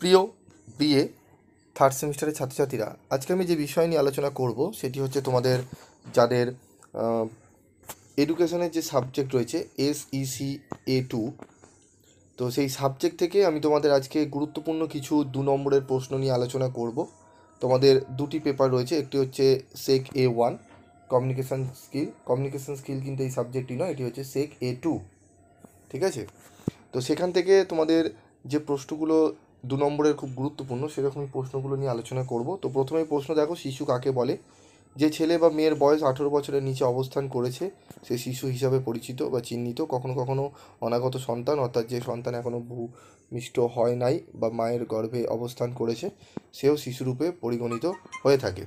প্রিয় BA third সেমিস্টারের ছাত্রছাত্রীরা, আজকে আমি যে বিষয় নিয়ে আলোচনা করব সেটি হচ্ছে তোমাদের যাদের এডুকেশনের যে সাবজেক্ট রয়েছে SEC A2, তো সেই সাবজেক্ট থেকে আমি তোমাদের আজকে গুরুত্বপূর্ণ কিছু 2 নম্বরের প্রশ্ন নিয়ে আলোচনা করব। তোমাদের দুটি পেপার রয়েছে, একটি হচ্ছে SEC A1 কমিউনিকেশন স্কিল কিন্তু এই সাবজেক্টটি নয়, এটি হচ্ছে SEC A2। ঠিক আছে, তো সেখান থেকে তোমাদের যে প্রশ্নগুলো 2 নম্বরের খুব গুরুত্বপূর্ণ সেরকমই প্রশ্নগুলো নিয়ে আলোচনা করব। তো প্রথমেই প্রশ্ন দেখো, শিশু কাকে বলে? যে ছেলে বা মেয়ের বয়স 18 বছরের নিচে অবস্থান করেছে সে শিশু হিসাবে পরিচিত বা চিহ্নিত। কখনো কখনো অনাগত সন্তান, অর্থাৎ যে সন্তান এখনও ভূমিষ্ঠ হয় নাই বা মায়ের গর্ভে অবস্থান করেছে, সেও শিশুরূপে পরিগণিত হয়ে থাকে।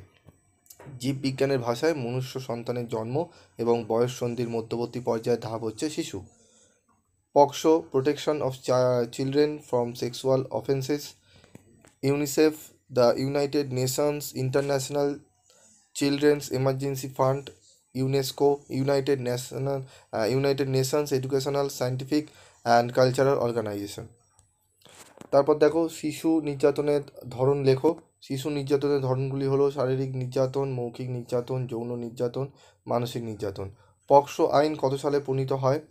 জীববিজ্ঞানের ভাষায় মনুষ্য সন্তানের জন্ম এবং বয়স সন্ধির মধ্যবর্তী পর্যায়ের ধাপ হচ্ছে শিশু। POCSO, protection of children from sexual offences. UNICEF, the United Nations International Children's Emergency Fund, UNESCO, United Nations Educational, Scientific and Cultural Organisation. তারপর দেখো, শিশু নির্যাতনের ধরন লেখো। শিশু নির্যাতনের ধরনগুলি হলো শারীরিক নির্যাতন, মৌখিক নির্যাতন, যৌন নির্যাতন, মানসিক নির্যাতন। পক্সো আইন কত সালে প্রণীত হয়?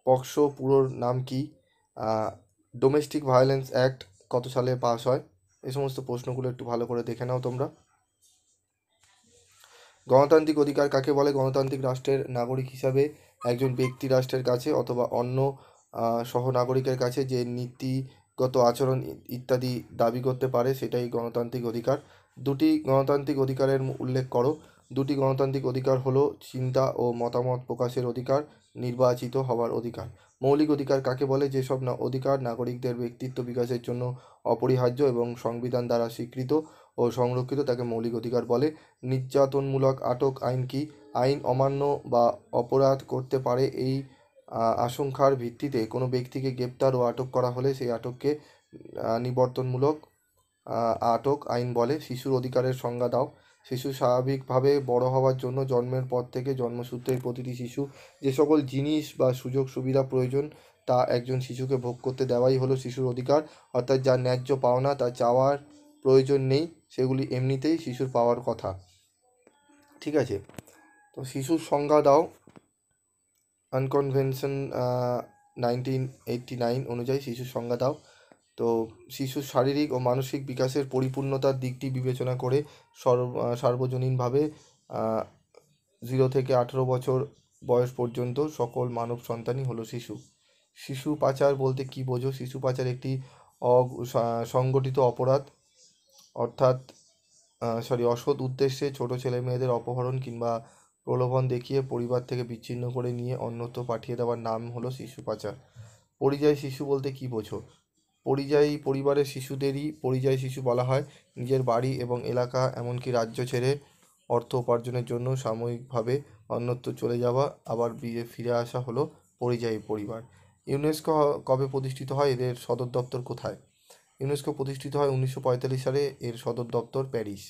পক্সো পুরোর নাম কি? ডোমেস্টিক ভায়োলেন্স অ্যাক্ট কত সালে পাস হয়? এই সমস্ত প্রশ্নগুলো একটু ভালো করে দেখে নাও তোমরা। গণতান্ত্রিক অধিকার কাকে বলে? গণতান্ত্রিক রাষ্ট্রের নাগরিক হিসাবে একজন ব্যক্তি রাষ্ট্রের কাছে অথবা অন্য সহনাগরিকের কাছে যে নীতিগত আচরণ ইত্যাদি দাবি করতে পারে, সেটাই গণতান্ত্রিক অধিকার। দুটি গণতান্ত্রিক অধিকারের উল্লেখ করো। দুটি গণতান্ত্রিক অধিকার হলো চিন্তা ও মতামত প্রকাশের অধিকার, নির্বাচিত হওয়ার অধিকার। মৌলিক অধিকার কাকে বলে? যেসব অধিকার নাগরিকদের ব্যক্তিত্ব বিকাশের জন্য অপরিহার্য এবং সংবিধান দ্বারা স্বীকৃত ও সংরক্ষিত তাকে মৌলিক অধিকার বলে। নির্যাতনমূলক আটক আইন কি? আইন অমান্য বা অপরাধ করতে পারে এই আশঙ্কার ভিত্তিতে কোনো ব্যক্তিকে গ্রেপ্তার ও আটক করা হলে সেই আটককে নিবর্তনমূলক আটক আইন বলে। শিশুর অধিকারের সংজ্ঞা দাও। শিশু স্বাভাবিকভাবে বড় হওয়ার জন্য জন্মের পর থেকে জন্মসূত্রের প্রতিটি শিশু যে সকল জিনিস বা সুযোগ সুবিধা প্রয়োজন তা একজন শিশুকে ভোগ করতে দেওয়াই হলো শিশুর অধিকার। অর্থাৎ যার ন্যায্য পাওনা তা চাওয়ার প্রয়োজন নেই, সেগুলি এমনিতেই শিশুর পাওয়ার কথা। ঠিক আছে, তো শিশুর সংজ্ঞা দাও। আনকনভেনশন 1989 অনুযায়ী শিশুর সংজ্ঞা দাও। তো শিশুর শারীরিক ও মানসিক বিকাশের পরিপূর্ণতার দিকটি বিবেচনা করে সার্বজনীনভাবে 0 থেকে 18 বছর বয়স পর্যন্ত সকল মানব সন্তানই হলো শিশু। শিশু পাচার বলতে কী বোঝো? শিশু পাচার একটি সংগঠিত অপরাধ, অর্থাৎ অসৎ উদ্দেশ্যে ছোট ছেলে মেয়েদের অপহরণ কিংবা প্রলোভন দেখিয়ে পরিবার থেকে বিচ্ছিন্ন করে নিয়ে অন্যত্র পাঠিয়ে দেওয়ার নাম হলো শিশু পাচার। পরিযায়ী শিশু বলতে কী বোঝো? পরিযায়ী পরিবারের শিশুদেরই পরিযায়ী শিশু বলা হয়। নিজের বাড়ি এবং এলাকা এমনকি রাজ্য ছেড়ে অর্থ উপার্জনের জন্য সাময়িকভাবে অন্যত্র চলে যাওয়া আবার ফিরে আসা হলো পরিযায়ী পরিবার। ইউনেস্কো কবে প্রতিষ্ঠিত হয়? এদের সদর দপ্তর কোথায়? ইউনেস্কো প্রতিষ্ঠিত হয় 1945 সালে, এর সদর দপ্তর প্যারিস।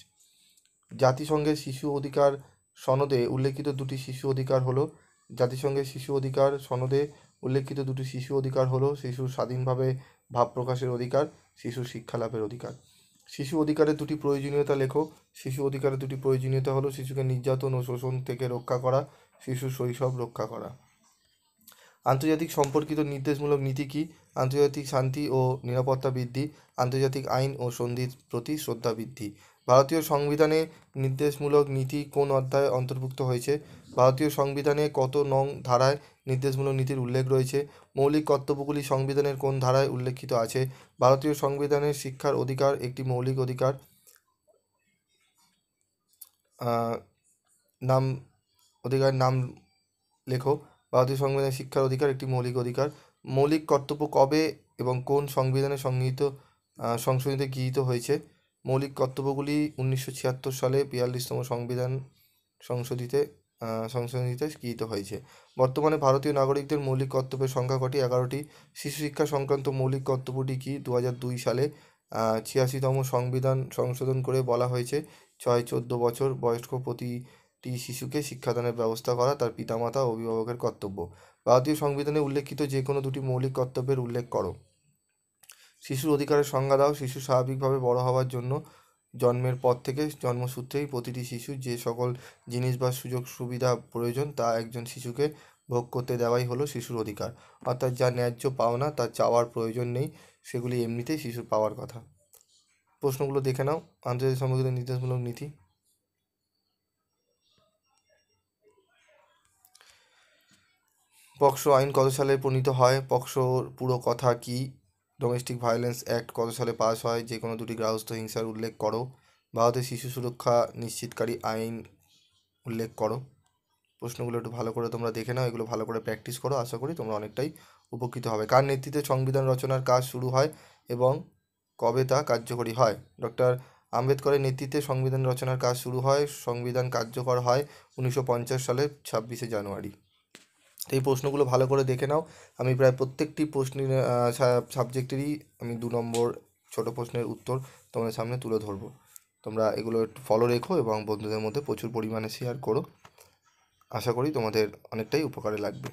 জাতিসংঘের শিশু অধিকার সনদে উল্লেখিত দুটি শিশু অধিকার হলো জাতিসংঘের শিশু অধিকার সনদে উল্লেখিত দুটি শিশু অধিকার হলো শিশুর স্বাধীনভাবে ভাব প্রকাশের অধিকার, শিশুর শিক্ষা লাভের অধিকার। শিশু অধিকারের দুটি প্রয়োজনীয়তা লেখো। শিশু অধিকারের দুটি প্রয়োজনীয়তা হলো শিশুকে নির্যাতন ও শোষণ থেকে রক্ষা করা, শিশুর শৈশব রক্ষা করা। আন্তর্জাতিক সম্পর্কিত নির্দেশমূলক নীতি কী? আন্তর্জাতিক শান্তি ও নিরাপত্তা বৃদ্ধি, আন্তর্জাতিক আইন ও সন্ধির প্রতি শ্রদ্ধা বৃদ্ধি। ভারতীয় সংবিধানে নির্দেশমূলক নীতি কোন অধ্যায়ে অন্তর্ভুক্ত হয়েছে? ভারতীয় সংবিধানে কত নং ধারায় নির্দেশমূলক নীতির উল্লেখ রয়েছে? মৌলিক কর্তব্যগুলি সংবিধানের কোন ধারায় উল্লেখিত আছে? ভারতীয় সংবিধানের শিক্ষার অধিকার একটি মৌলিক অধিকার। নাম অধিকার নাম লেখো। ভারতীয় সংবিধানে শিক্ষার অধিকার একটি মৌলিক অধিকার। মৌলিক কর্তব্য কবে এবং কোন সংবিধানে সংশোধিত গৃহীত হয়েছে? মৌলিক কর্তব্যগুলি 1976 সালে 42তম সংবিধান সংশোধিতে সংশোধনীতে গৃহীত হয়েছে। বর্তমানে ভারতীয় নাগরিকদের মৌলিক কর্তব্যের সংখ্যা কটি? 11টি। শিশু শিক্ষা সংক্রান্ত মৌলিক কর্তব্যটি কি? 2002 সালে 86তম সংবিধান সংশোধন করে বলা হয়েছে 6-14 বছর বয়স্ক প্রতিটি শিশুকে শিক্ষাদানের ব্যবস্থা করা তার পিতামাতা ও অভিভাবকের কর্তব্য। ভারতীয় সংবিধানে উল্লেখিত যে কোনো দুটি মৌলিক কর্তব্যের উল্লেখ করো। শিশুর অধিকারের সংজ্ঞা দাও। শিশু স্বাভাবিকভাবে বড় হওয়ার জন্য জন্মের পর থেকে জন্মসূত্রেই প্রতিটি শিশু যে সকল জিনিস বা সুযোগ সুবিধা প্রয়োজন তা একজন শিশুকে ভোগ করতে দেওয়াই হলো শিশুর অধিকার। অর্থাৎ যা ন্যায্য পাওনা তা চাওয়ার প্রয়োজন নেই, সেগুলি এমনিতেই শিশুর পাওয়ার কথা। প্রশ্নগুলো দেখে নাও। আন্তর্জাতিক সম্পর্কিত নির্দেশমূলক নীতি। পক্সো আইন কত সালে প্রণীত হয়? পক্সোর পুরো কথা কি? ডোমেস্টিক ভায়োলেন্স অ্যাক্ট কত সালে পাস হয়? যে কোনো দুটি গার্হস্থ্য হিংসার উল্লেখ করো। ভারতের শিশু সুরক্ষা নিশ্চিতকারী আইন উল্লেখ করো। প্রশ্নগুলো একটু ভালো করে তোমরা দেখে নাও, এগুলো ভালো করে প্র্যাকটিস করো, আশা করি তোমরা অনেকটাই উপকৃত হবে। কার নেতৃত্বে সংবিধান রচনার কাজ শুরু হয় এবং কবে তা কার্যকরী হয়? ডক্টর আম্বেদকরের নেতৃত্বে সংবিধান রচনার কাজ শুরু হয়। সংবিধান কার্যকর হয় 1950 সালের 26শে জানুয়ারি। এই প্রশ্নগুলো ভালো করে দেখে নাও। আমি প্রায় প্রত্যেকটি প্রশ্নের সাবজেক্টেরই আমি 2 নম্বর ছোট প্রশ্নের উত্তর তোমাদের সামনে তুলে ধরবো। তোমরা এগুলো একটু ফলো রেখো এবং বন্ধুদের মধ্যে প্রচুর পরিমাণে শেয়ার করো। আশা করি তোমাদের অনেকটাই উপকারে লাগবে।